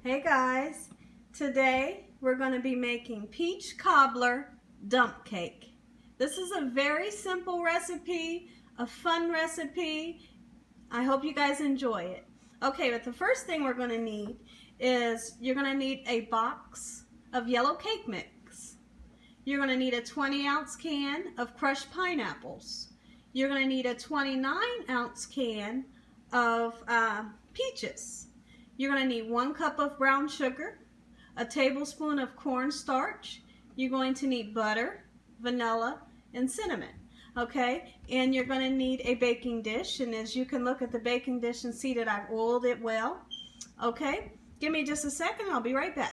Hey guys, today we're going to be making peach cobbler dump cake. This is a very simple recipe, a fun recipe. I hope you guys enjoy it. Okay, but the first thing we're going to need is you're going to need a box of yellow cake mix. You're going to need a 20-ounce can of crushed pineapples. You're going to need a 29-ounce can of peaches. You're going to need 1 cup of brown sugar, a tablespoon of cornstarch. You're going to need butter, vanilla, and cinnamon. Okay, and you're going to need a baking dish, and as you can look at the baking dish and see that I've oiled it well. Okay, give me just a second, I'll be right back.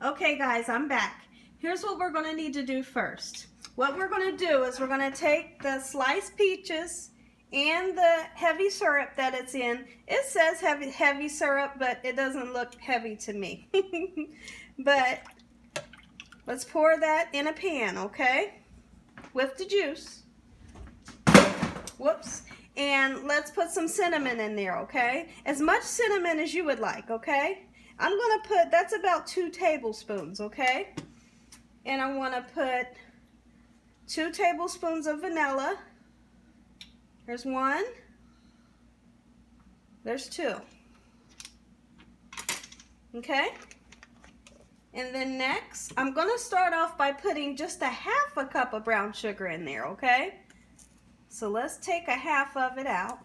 Okay guys, I'm back. Here's what we're going to need to do first. What we're going to do is we're going to take the sliced peaches and the heavy syrup that it's in. It says heavy syrup, but it doesn't look heavy to me. But let's pour that in a pan, okay? With the juice. Whoops. And let's put some cinnamon in there, okay? As much cinnamon as you would like, okay? I'm going to put, that's about 2 tablespoons, okay? And I want to put 2 tablespoons of vanilla. There's 1. There's 2. Okay? And then next, I'm going to start off by putting just 1/2 cup of brown sugar in there, okay? So let's take 1/2 of it out.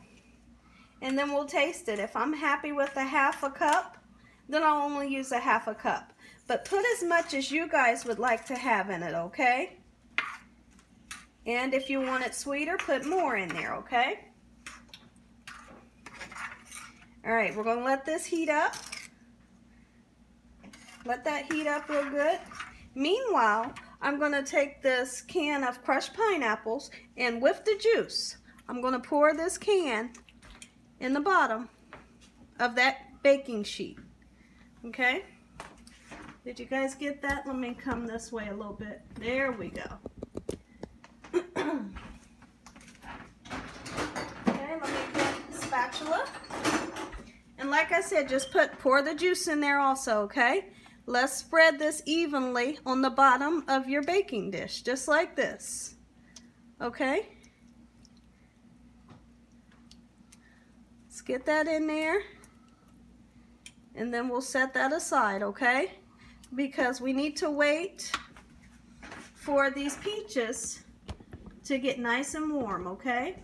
And then we'll taste it. If I'm happy with 1/2 cup, then I'll only use 1/2 cup. But put as much as you guys would like to have in it, okay? And if you want it sweeter, put more in there, okay? All right, we're going to let this heat up. Let that heat up real good. Meanwhile, I'm going to take this can of crushed pineapples, and with the juice, I'm going to pour this can in the bottom of that baking sheet. Okay? Did you guys get that? Let me come this way a little bit. There we go. Okay, let me get the spatula. And like I said, just pour the juice in there also, okay? Let's spread this evenly on the bottom of your baking dish, just like this. Okay? Let's get that in there. And then we'll set that aside, okay? Because we need to wait for these peaches to get nice and warm, okay?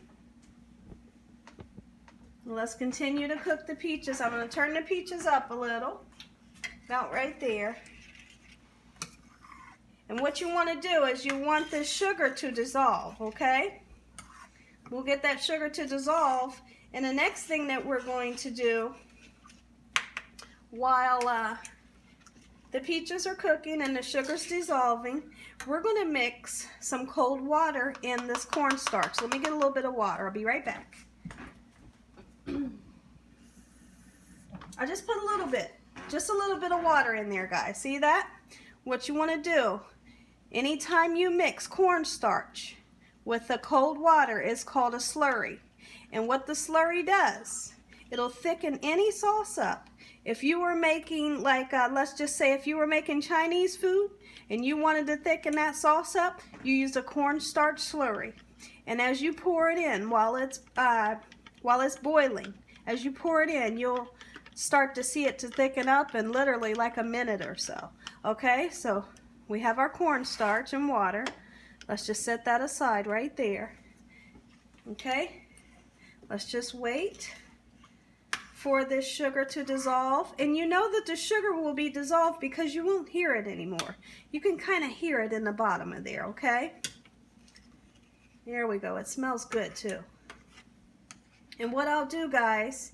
Let's continue to cook the peaches. I'm going to turn the peaches up a little, about right there. And what you want to do is you want the sugar to dissolve, okay? We'll get that sugar to dissolve, and the next thing that we're going to do while the peaches are cooking and the sugar's dissolving, we're going to mix some cold water in this cornstarch. Let me get a little bit of water. I'll be right back. I just put a little bit, just a little bit of water in there, guys. See that? What you want to do, anytime you mix cornstarch with the cold water, is called a slurrie. And what the slurrie does, it'll thicken any sauce up. If you were making, like, let's just say if you were making Chinese food and you wanted to thicken that sauce up, you use a cornstarch slurrie. And as you pour it in, while it's boiling, as you pour it in, you'll start to see it to thicken up in literally like a minute or so. Okay, so we have our cornstarch and water. Let's just set that aside right there. Okay, let's just wait for this sugar to dissolve. And you know that the sugar will be dissolved because you won't hear it anymore. You can kind of hear it in the bottom of there, okay? There we go. It smells good too. And what I'll do, guys,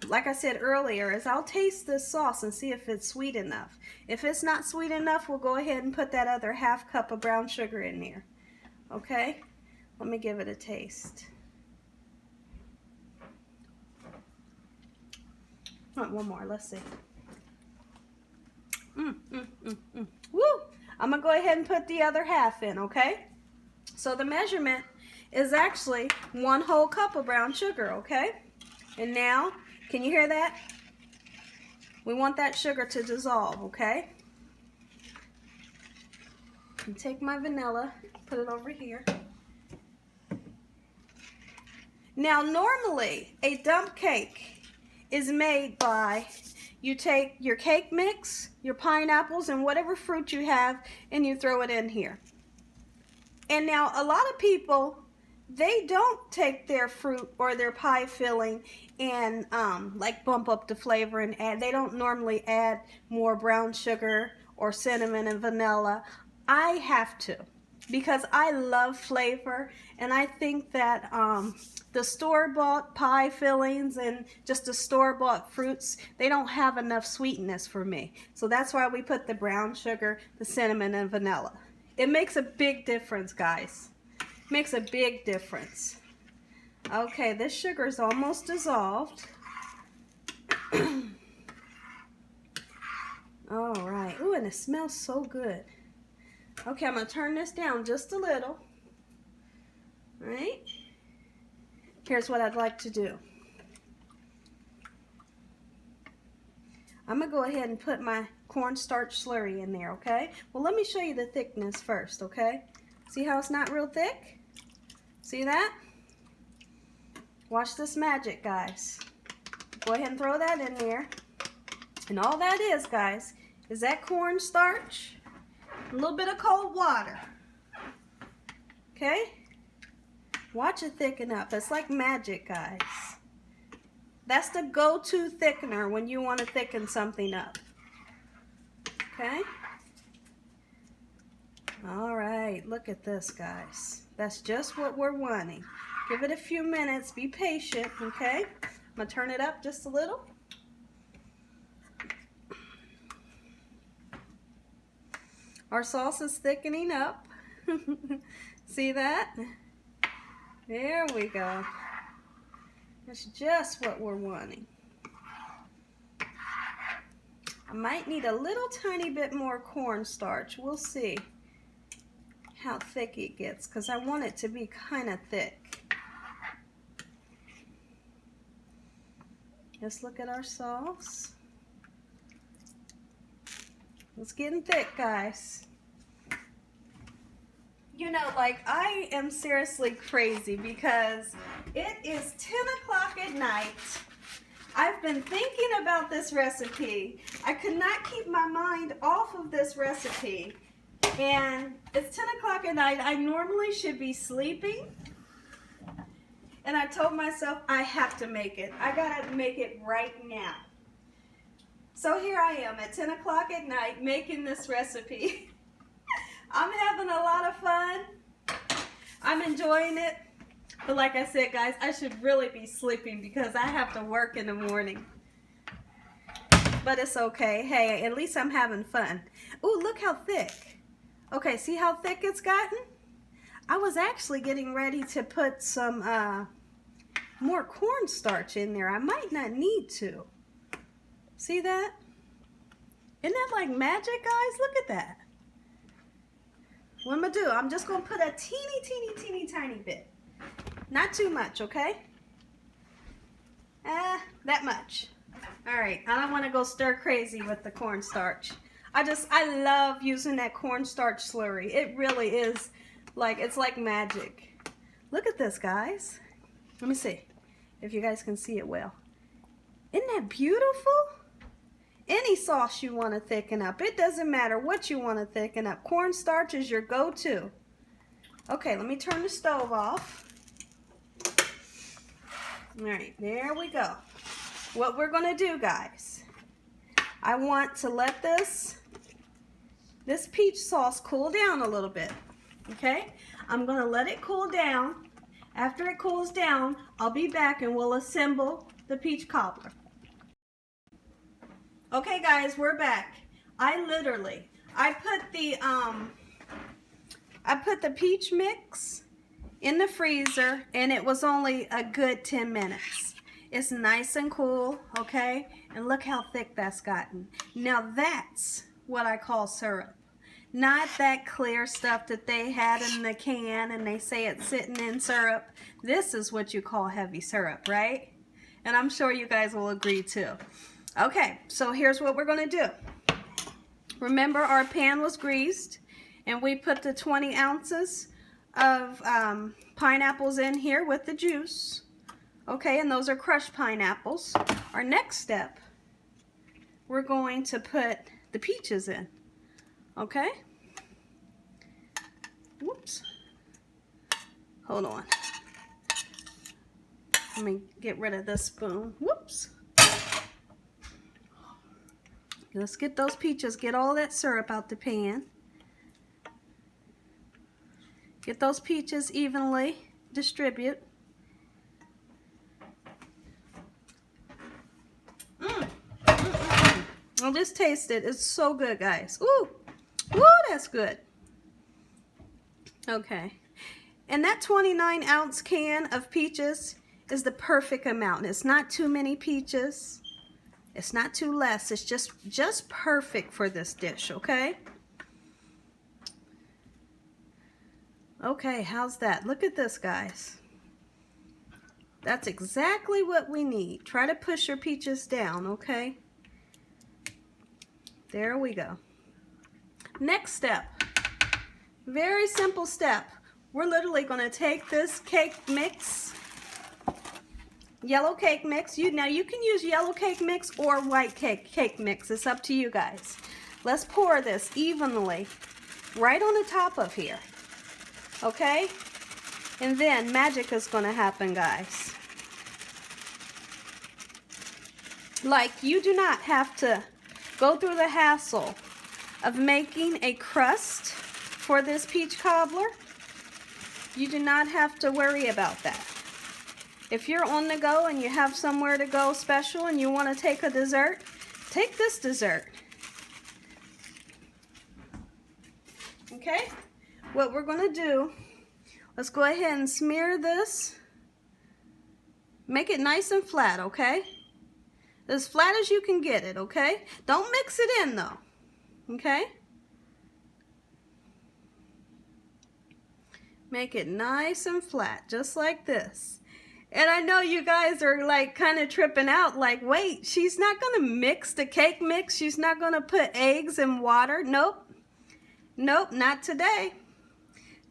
like I said earlier, is I'll taste this sauce and see if it's sweet enough. If it's not sweet enough, we'll go ahead and put that other 1/2 cup of brown sugar in there. Okay? Let me give it a taste. One more, let's see. Woo! I'm gonna go ahead and put the other 1/2 in, okay? So the measurement is actually 1 whole cup of brown sugar, okay? And now, can you hear that? We want that sugar to dissolve, okay? And take my vanilla, put it over here. Now normally a dump cake is made by, you take your cake mix, your pineapples, and whatever fruit you have, and you throw it in here. And now a lot of people, they don't take their fruit or their pie filling and like bump up the flavor and add, they don't normally add more brown sugar or cinnamon and vanilla. I have to, because I love flavor, and I think that the store-bought pie fillings and just the store-bought fruits, they don't have enough sweetness for me. So that's why we put the brown sugar, the cinnamon, and vanilla. It makes a big difference, guys. Makes a big difference. Okay, this sugar is almost dissolved. All right. Ooh, and it smells so good. Okay, I'm going to turn this down just a little. All right. Here's what I'd like to do. I'm going to go ahead and put my cornstarch slurry in there, okay? Well, let me show you the thickness first, okay? See how it's not real thick? See that? Watch this magic, guys. Go ahead and throw that in there. And all that is, guys, is that cornstarch, a little bit of cold water. Okay? Watch it thicken up. It's like magic, guys. That's the go-to thickener when you want to thicken something up. Okay? All right, look at this, guys. That's just what we're wanting. Give it a few minutes. Be patient, okay? I'm going to turn it up just a little. Our sauce is thickening up. See that? There we go. That's just what we're wanting. I might need a little tiny bit more cornstarch. We'll see how thick it gets, because I want it to be kind of thick. Let's look at our sauce. It's getting thick, guys. You know, like, I am seriously crazy because it is 10 o'clock at night. I've been thinking about this recipe. I could not keep my mind off of this recipe. And it's 10 o'clock at night. I normally should be sleeping. And I told myself I have to make it. I gotta make it right now. So here I am at 10 o'clock at night making this recipe. I'm having a lot of fun. I'm enjoying it. But like I said, guys, I should really be sleeping because I have to work in the morning. But it's okay. Hey, at least I'm having fun. Ooh, look how thick. Okay, see how thick it's gotten? I was actually getting ready to put some more cornstarch in there. I might not need to. See that? Isn't that like magic, guys? Look at that. What I'm going to do, I'm just going to put a teeny tiny bit. Not too much, okay? That much. All right, I don't want to go stir crazy with the cornstarch. I love using that cornstarch slurry. It really is like, it's like magic. Look at this, guys. Let me see if you guys can see it well. Isn't that beautiful? Any sauce you want to thicken up. It doesn't matter what you want to thicken up. Cornstarch is your go-to. Okay, let me turn the stove off. All right, there we go. What we're going to do, guys, I want to let this peach sauce cool down a little bit. Okay? I'm going to let it cool down. After it cools down, I'll be back and we'll assemble the peach cobbler. Okay, guys, we're back. I put the peach mix in the freezer, and it was only a good 10 minutes. It's nice and cool, okay? And look how thick that's gotten. Now that's what I call syrup. Not that clear stuff that they had in the can and they say it's sitting in syrup. This is what you call heavy syrup, right? And I'm sure you guys will agree too. Okay, so here's what we're going to do. Remember, our pan was greased, and we put the 20 ounces of pineapples in here with the juice. Okay, and those are crushed pineapples. Our next step, we're going to put the peaches in. Okay? Whoops. Hold on. Let me get rid of this spoon. Whoops. Let's get those peaches, get all that syrup out the pan. Get those peaches evenly distribute. I'll just taste it. It's so good, guys. Ooh, ooh, that's good. Okay, and that 29-ounce can of peaches is the perfect amount. It's not too many peaches. It's not too less. It's just perfect for this dish, okay? Okay, how's that? Look at this, guys. That's exactly what we need. Try to push your peaches down, okay? There we go. Next step. Very simple step. We're literally going to take this cake mix, yellow cake mix. Now you can use yellow cake mix or white cake mix. It's up to you guys. Let's pour this evenly right on the top of here. Okay? And then magic is going to happen, guys. Like, you do not have to go through the hassle of making a crust for this peach cobbler. You do not have to worry about that. If you're on the go and you have somewhere to go special and you want to take a dessert, take this dessert. Okay? What we're going to do, let's go ahead and smear this. Make it nice and flat, okay? As flat as you can get it, okay? Don't mix it in though, okay? Make it nice and flat, just like this. And I know you guys are like kind of tripping out, like, wait, she's not gonna mix the cake mix? She's not gonna put eggs and water? Nope. Nope, not today.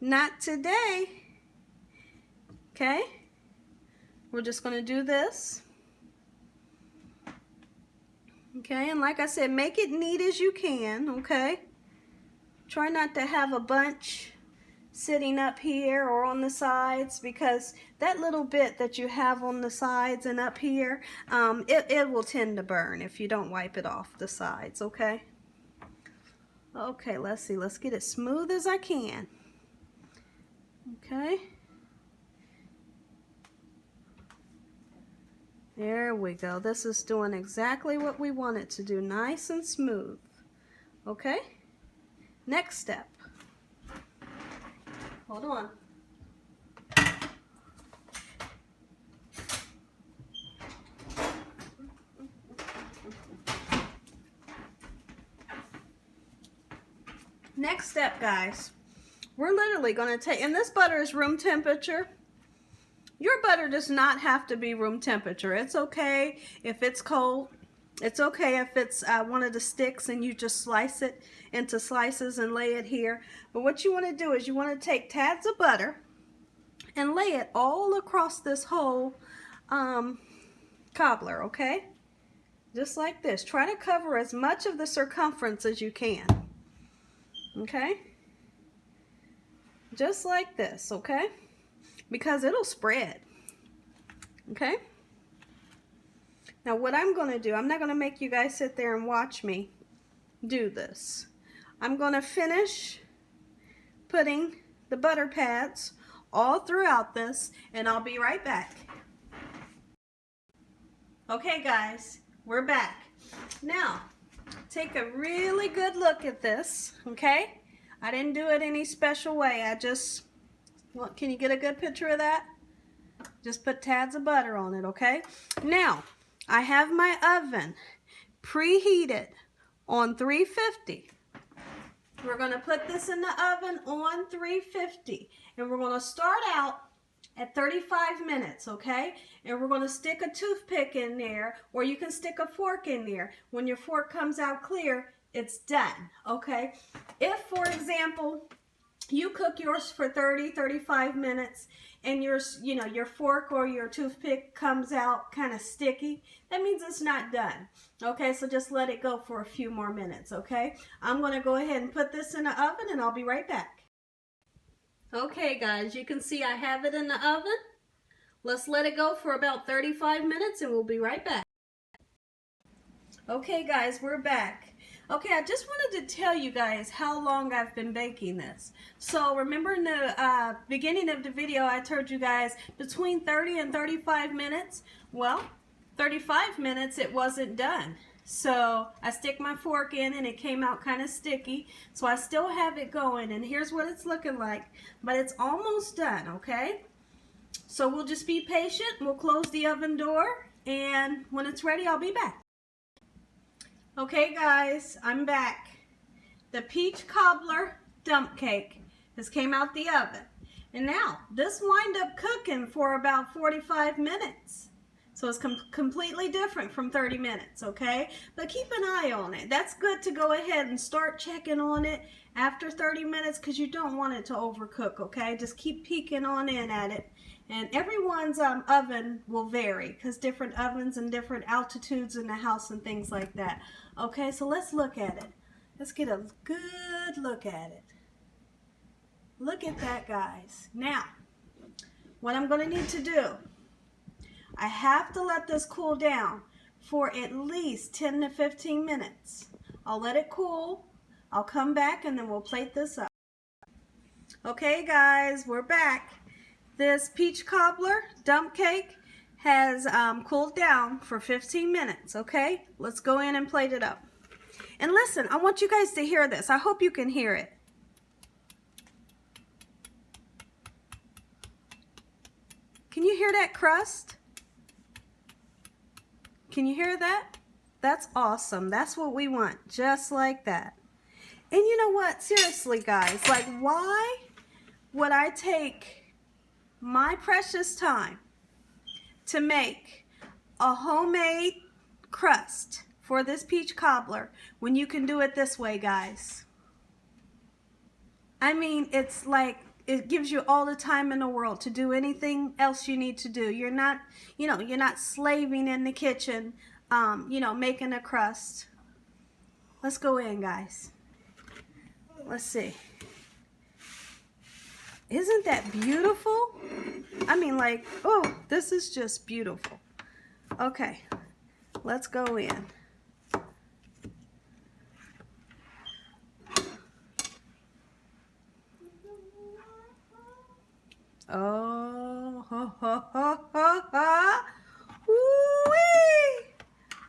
Not today. Okay? We're just gonna do this. Okay, and like I said, make it neat as you can, okay? Try not to have a bunch sitting up here or on the sides, because that little bit that you have on the sides and up here, it will tend to burn if you don't wipe it off the sides, okay? Okay, let's see. Let's get it smooth as I can. Okay. There we go. This is doing exactly what we want it to do. Nice and smooth. Okay? Next step. Hold on. Next step, guys. We're literally going to take, and this butter is room temperature. Your butter does not have to be room temperature. It's okay if it's cold. It's okay if it's one of the sticks and you just slice it into slices and lay it here. But what you want to do is you want to take tads of butter and lay it all across this whole cobbler, okay? Just like this. Try to cover as much of the circumference as you can. Okay? Just like this, okay? Because it'll spread. Okay? Now what I'm going to do, I'm not going to make you guys sit there and watch me do this. I'm going to finish putting the butter pads all throughout this, and I'll be right back. Okay guys, we're back. Now, take a really good look at this, okay? I didn't do it any special way. I just, well, can you get a good picture of that? Just put tads of butter on it, okay? Now, I have my oven preheated on 350. We're going to put this in the oven on 350, and we're going to start out at 35 minutes, okay? And we're going to stick a toothpick in there, or you can stick a fork in there. When your fork comes out clear, it's done, okay? If, for example, you cook yours for 35 minutes and your fork or your toothpick comes out kind of sticky, that means it's not done. Okay, so just let it go for a few more minutes, okay? I'm going to go ahead and put this in the oven and I'll be right back. Okay guys, you can see I have it in the oven. Let's let it go for about 35 minutes and we'll be right back. Okay guys, we're back. Okay, I just wanted to tell you guys how long I've been baking this. So remember in the beginning of the video I told you guys between 30 and 35 minutes? Well, 35 minutes it wasn't done. So I stick my fork in and it came out kind of sticky. So I still have it going and here's what it's looking like. But it's almost done, okay? So we'll just be patient. We'll close the oven door and when it's ready I'll be back. Okay guys, I'm back. The peach cobbler dump cake has came out the oven. And now this wind up cooking for about 45 minutes. So it's completely different from 30 minutes, okay? But keep an eye on it. That's good to go ahead and start checking on it after 30 minutes because you don't want it to overcook, okay? Just keep peeking on in at it. And everyone's oven will vary because different ovens and different altitudes in the house and things like that. Okay, so let's look at it. Let's get a good look at it. Look at that, guys. Now, what I'm going to need to do, I have to let this cool down for at least 10 to 15 minutes. I'll let it cool. I'll come back and then we'll plate this up. Okay, guys, we're back. This peach cobbler dump cake has cooled down for 15 minutes, okay? Let's go in and plate it up. And listen, I want you guys to hear this. I hope you can hear it. Can you hear that crust? Can you hear that? That's awesome. That's what we want, just like that. And you know what? Seriously, guys, like why would I take my precious time to make a homemade crust for this peach cobbler when you can do it this way, guys? I mean, it's like it gives you all the time in the world to do anything else you need to do. You're not, you're not slaving in the kitchen, making a crust. Let's go in, guys. Let's see. Isn't that beautiful? I mean, like, oh, this is just beautiful. Okay, let's go in. Oh, ho, ho, ho, ho, ho. Woo-wee.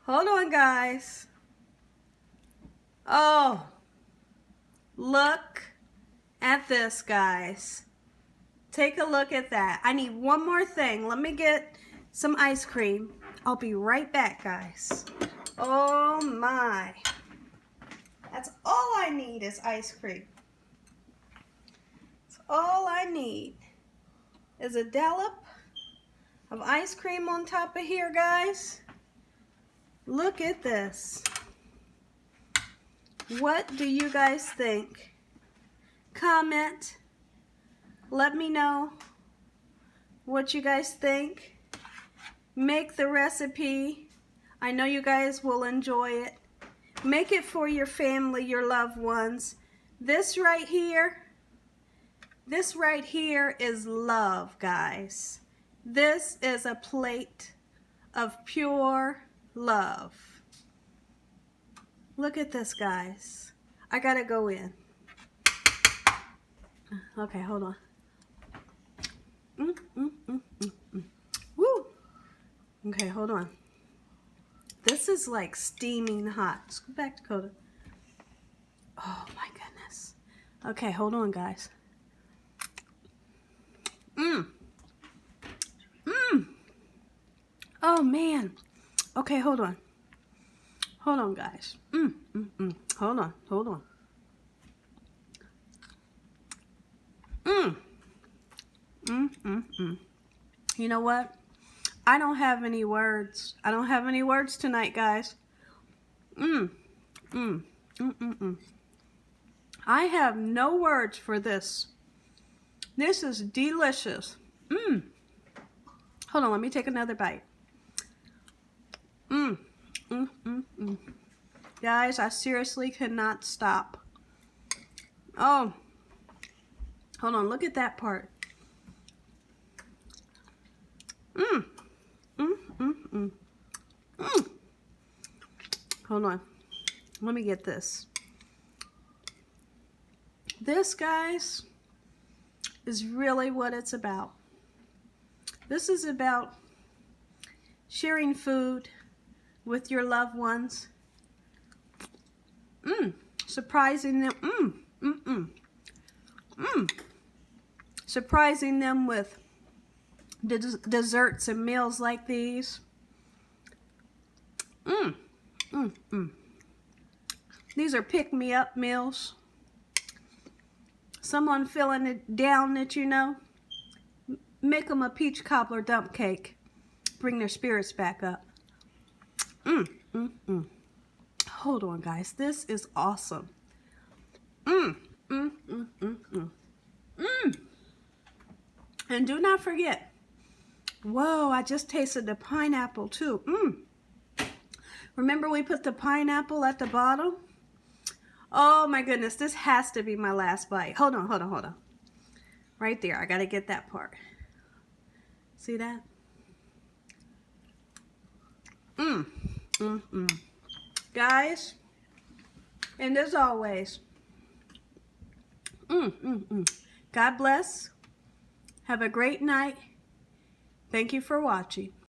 Hold on, guys. Oh, look at this, guys. Take a look at that. I need one more thing. Let me get some ice cream. I'll be right back, guys. Oh my. That's all I need is ice cream. That's all I need is a dollop of ice cream on top of here, guys. Look at this. What do you guys think? Comment. Let me know what you guys think. Make the recipe. I know you guys will enjoy it. Make it for your family, your loved ones. This right here is love, guys. This is a plate of pure love. Look at this, guys. I gotta go in. Okay, hold on. Woo! Okay, hold on. This is like steaming hot. Let's go back to Dakota. Oh my goodness. Okay, hold on, guys. Oh man. Okay, hold on. Hold on, guys. Hold on, hold on. You know what? I don't have any words. I don't have any words tonight, guys. I have no words for this. This is delicious. Hold on, let me take another bite. Guys, I seriously cannot stop. Oh, hold on, look at that part. Hold on, let me get this. This, guys, is really what it's about. This is about sharing food with your loved ones. Surprising them. Surprising them with desserts and meals like these. These are pick-me-up meals. Someone feeling it down that you know, make them a peach cobbler dump cake. Bring their spirits back up. Hold on, guys. This is awesome. And do not forget. Whoa, I just tasted the pineapple too. Remember we put the pineapple at the bottom? Oh my goodness, this has to be my last bite. Hold on. Right there, I gotta get that part. See that? Guys, and as always, God bless. Have a great night. Thank you for watching.